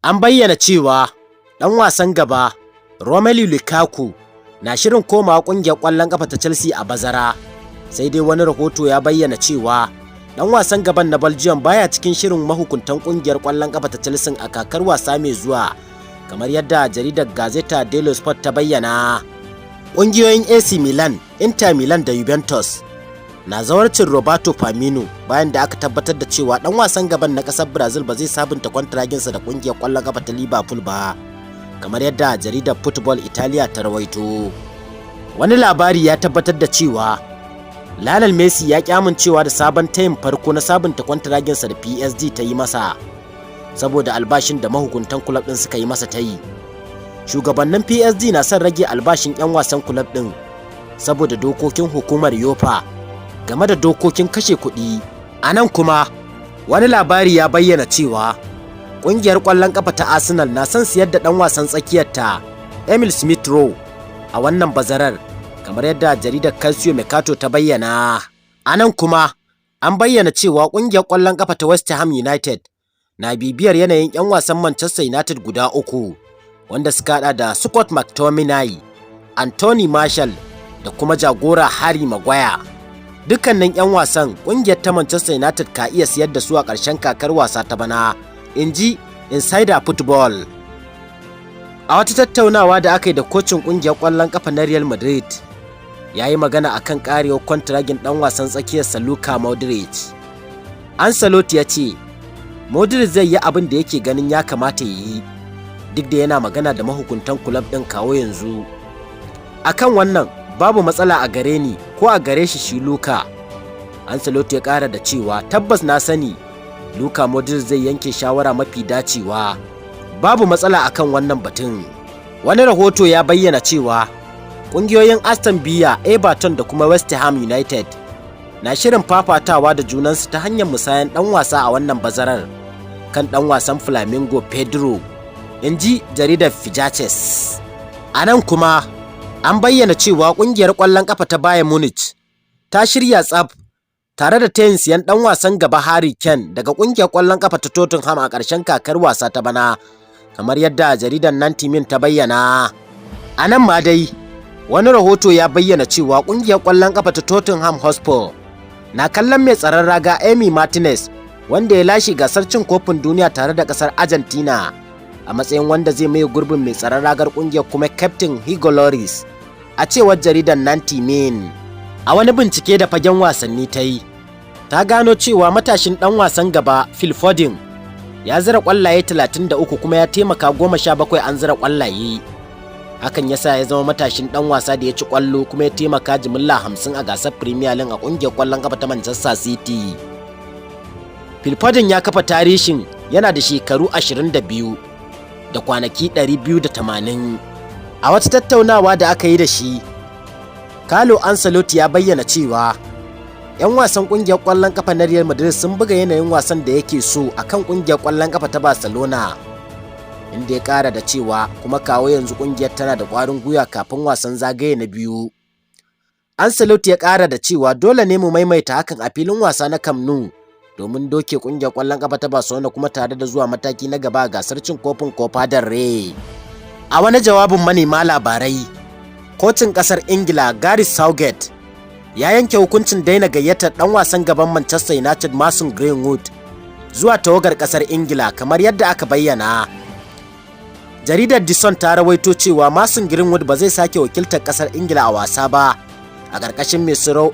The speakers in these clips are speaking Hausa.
An bayyana cewa ɗan wasan gaba Romelu Lukaku na shirin komawa ƙungiyar ƙwallon ƙafa ta Chelsea a bazara, sai dai wani rahoto ya bayyana cewa ɗan wasan gaban na Belgium baya cikin shirin mahukuntan ƙungiyar ƙwallon ƙafa ta Chelsea a kakar wasa mai zuwa, kamar yadda jaridar Gazzetta dello Sport ta bayyana. Ƙungiyoyin AC Milan, Inter Milan da Juventus na zawarcin Roberto Firmino bayan da aka tabbatar da cewa ɗan wasan gaban na ƙasar Brazil ba zai sabunta kwantaraginsa da ƙungiyar ƙwallon ƙafa ta Liverpool ba, kamar yadda jaridar Football Italia ta rawaito. Wani labari ya tabbatar da cewa Leo Messi ya ƙi amincewa da sabon tayin farko na sabunta kwantaraginsa da PSG ta yi masa, saboda albashin da mahukuntan kulab ɗin suka yi masa tayi. Shugabannin PSG na son rage albashin 'yan wasan kulab ɗin saboda dokokin hukumar UEFA game da dokokin kashe kuɗi. A nan kuma wani labari ya bayyana cewa ƙungiyar ƙwallon ƙafa ta Arsenal na son siyar da ɗan wasan tsakiyarta Emil Smith Rowe a wannan bazarar, kamar yadda jaridar Calcio Mercato ta bayyana. A nan kuma an bayyana cewa ƙungiyar ƙwallon ƙafa ta West Ham United na bibiyar yanayin 'yan wasan Manchester United guda uku, wanda suka haɗa da Scott McTominay, Anthony Martial da kuma jagora Harry Maguire. Dukkanin 'yan wasan ƙungiyar ta Manchester United ka iya siyar da su a ƙarshen kakar wasa ta bana, inji Insider Football. A wata tattaunawa da aka yi da kocin ƙungiyar ƙwallon ƙafa na Real Madrid, ya yi magana akan ƙarewar kwantiragin ɗan wasan tsakiyarsa Luka Modric. Ancelotti ya ce Modric zai yi abin da yake ganin ya kamata ya yi, duk da yana magana da mahukuntan kulab ɗin kawo yanzu. Akan wannan babu matsala a gare ni ko a gare shi Luka. Ancelotti ya ƙara da cewa tabbas na sani Luka Modric zai yanke shawara mafi dacewa, babu matsala akan wannan batun. Wani rahoto ya bayyana cewa ƙungiyoyin Aston Villa, Everton da kuma West Ham United na shirin fafatawa da junansu ta hanyar musayan ɗan wasa a wannan bazarar kan ɗan wasan Flamengo Pedro, inji jaridar Fijaces. A nan kuma an bayyana cewa ƙungiyar ƙwallon ƙafa ta Bayern Munich ta shirya tsaf tare da tayin siyan ɗan wasan gaba Harry Kane daga ƙungiyar ƙwallon ƙafa ta Tottenham a ƙarshen kakar wasa ta bana, kamar yadda jaridar Nantimin ta bayyana. A nan ma dai wani rahoto ya bayyana cewa ƙungiyar ƙwallon ƙafa ta Tottenham Hotspur na kallon mai tsaron raga Emi Martinez, wanda ya lashe gasar cin kofin duniya tare da ƙasar Argentina, a matsayin wanda zai maye gurbin mai tsaron ragar ƙungiyar kuma Captain Hugo Lloris, a cewar jaridar Nantimin. A wani bincike da fagen wasanni ta yi, ta gano cewa matashin ɗan wasan gaba Phil Foden ya zira ƙwallaye 33 kuma ya taimaka 17 an zira ƙwallaye. Hakan yasa ya zama matashin ɗan wasa da ya ci ƙwallo kuma ya taimaka jimilla 50 a gasar Premier League a ƙungiyar ƙwallon ƙafa ta Manchester City. Phil Foden ya kafa tarihin yana da shekaru 22 da kwanaki 280. A wata tattaunawa da aka yi da shi, Carlo Ancelotti ya bayyana cewa 'yan wasan ƙungiyar ƙwallon ƙafa na Real Madrid sun buga yanayin wasan da yake so akan ƙungiyar ƙwallon ƙafa ta Barcelona, inda ya ƙara da cewa kuma kawo yanzu ƙungiyar tana da ƙwarin gwiwa kafin wasan zagaye na biyu. Ancelotti ya ƙara da cewa dole ne mu maimaita hakan a filin wasa na Camp Nou domin doke ƙungiyar ƙwallon ƙafa ta Barcelona kuma tare da zuwa mataki na gaba a gasar cin kofin Copa del Rey. A wani jawabin manema labarai, kocin ƙasar Ingila Gareth Southgate ya yanke hukuncin daina gayyatar ɗan wasan gaban Manchester United Mason Greenwood zuwa tawagar ƙasar Ingila, kamar yadda aka bayyana. Jaridar The Sun ta rawaito cewa Mason Greenwood ba zai sake wakiltar ƙasar Ingila a wasa ba a ƙarƙashin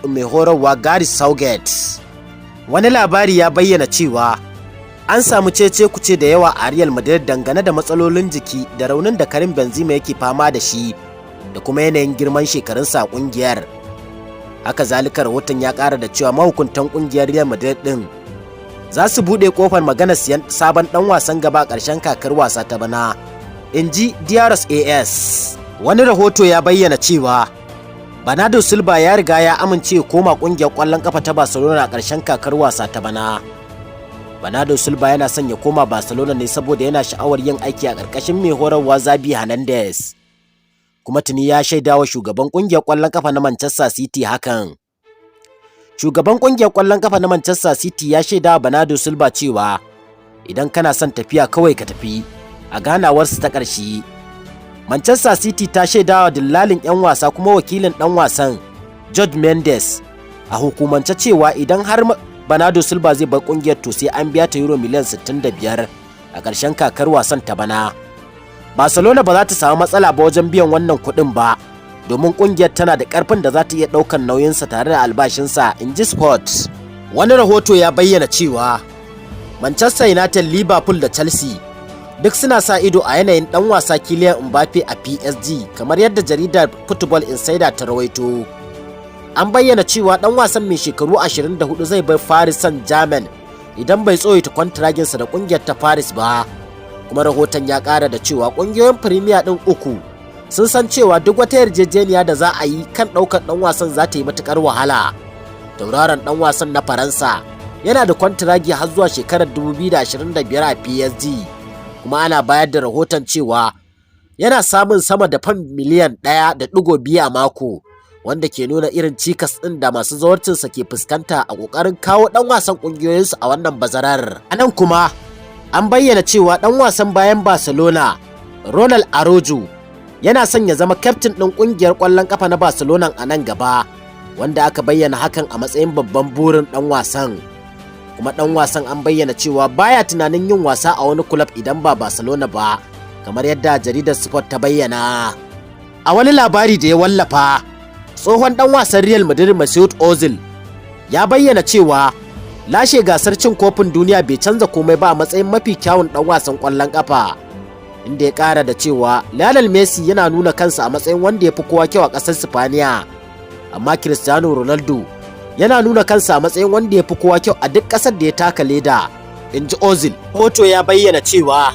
mai horarwa Gareth Southgate. Wani labari ya bayyana cewa an samu cece-kuce da yawa a Real Madrid dangane da matsalolin jiki da raunin da Karim Benzema yake fama da shi da kuma yanayin girman shekarunsa a ƙungiyar. Haka zalika rahoton ya ƙara da cewa mahukuntan ƙungiyar Real Madrid ɗin za su buɗe ƙofar magana siyan sabon ɗan wasan gaba a ƙarshen kakar wasa ta bana, inji Diaros AS. Wani rahoto ya bayyana cewa Bernardo Silva ya riga ya amince koma ƙungiyar ƙwallon ƙafa ta Barcelona a ƙarshen kakar wasa ta bana. Bernardo Silva yana son ya koma Barcelona ne saboda yana sha'awar yin aiki a ƙarƙashin mai horarwa Xavi Hernandez, kuma tuni ya shaidawa shugaban ƙungiyar ƙwallon ƙafa na Manchester City hakan. Shugaban ƙungiyar ƙwallon ƙafa na Manchester City ya shaidawa Bernardo Silva cewa idan kana son tafiya kawai ka tafi, a ganawarsu ta ƙarshe. Manchester City ta shaidawa dillalin 'yan wasa kuma wakilin ɗan wasan Jorge Mendes a hukumance cewa idan har Bernardo Silva zai bar ƙungiyar to sai an biya ta euro miliyan 65 a ƙarshen kakar wasan ta bana. Barcelona ba za ta samu matsala ba wajen biyan wannan kuɗin ba, domin ƙungiyar tana da ƙarfin da za ta iya ɗaukar nauyinsa tare da albashinsa, in ji Sport. Wani rahoto ya bayyana cewa Manchester United, Liverpool da Chelsea duk suna sa ido a yanayin ɗan wasa Kylian Mbappe a PSG, kamar yadda jaridar Football Insider ta rawaito. An bayyana cewa ɗan wasan mai shekaru 24 zai bar Paris Saint-Germain idan bai tsoyita kwantiraginsa da ƙungiyar ta Paris ba. Kuma rahoton ya ƙara da cewa ƙungiyoyin Premier ɗin uku sun san cewa duk wata yarjejeniya da za a yi kan ɗaukar ɗan wasan za ta yi matuƙar wahala. Tauraron ɗan wasan na Faransa yana da kwantiragi har zuwa shekarar 2025 a PSG, kuma ana bayar da rahoton cewa yana samun sama da fam miliyan 1.2 a mako, wanda ke nuna irin cikas ɗin da masu zawarcinsa ke fuskanta a ƙoƙarin kawo ɗan wasan ƙungiyoyinsu a wannan bazarar. A nan kuma an bayyana cewa ɗan wasan bayan Barcelona, Ronald Araujo, yana son ya zama kyaftin ɗin ƙungiyar ƙwallon ƙafa na Barcelona a nan gaba, wanda aka bayyana hakan a matsayin babban burin ɗan wasan. Kuma ɗan wasan an bayyana cewa baya tunanin yin wasa a wani kulab idan ba Barcelona ba, kamar yadda jaridar Sport ta bayyana. A wani labari da ya wallafa, tsohon ɗan wasan Real Madrid Mesut Ozil ya bayyana cewa lashe gasar cin kofin duniya bai canza komai ba a matsayin mafi kyawun ɗan wasan ƙwallon ƙafa, inda ya ƙara da cewa Leo Messi yana nuna kansa a matsayin wanda ya fi kowa kyau a ƙasar Sifaniya, amma Cristiano Ronaldo yana nuna kansa a matsayin wanda ya fi kowa kyau a duk ƙasar da ya taka leda, in ji Ozil. Hoto ya bayyana cewa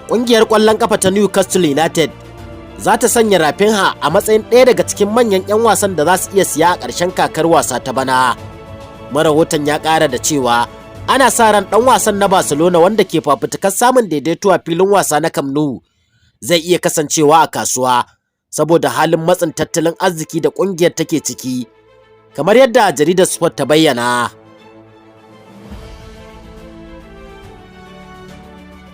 ƙungiyar ƙwallon ƙafa ta Newcastle United za ta sanya Rafinha a matsayin ɗaya daga cikin manyan 'yan wasan da za su iya siya a ƙarshen kakar wasa ta bana. Marahoton ya ƙara da cewa ana sa ran ɗan wasan na Barcelona wanda ke fafutukar samun daidaito a filin wasa na Camp Nou zai iya kasancewa a kasuwa saboda halin matsin tattalin arziki da ƙungiyar take ciki, kamar yadda jaridar Sport ta bayyana.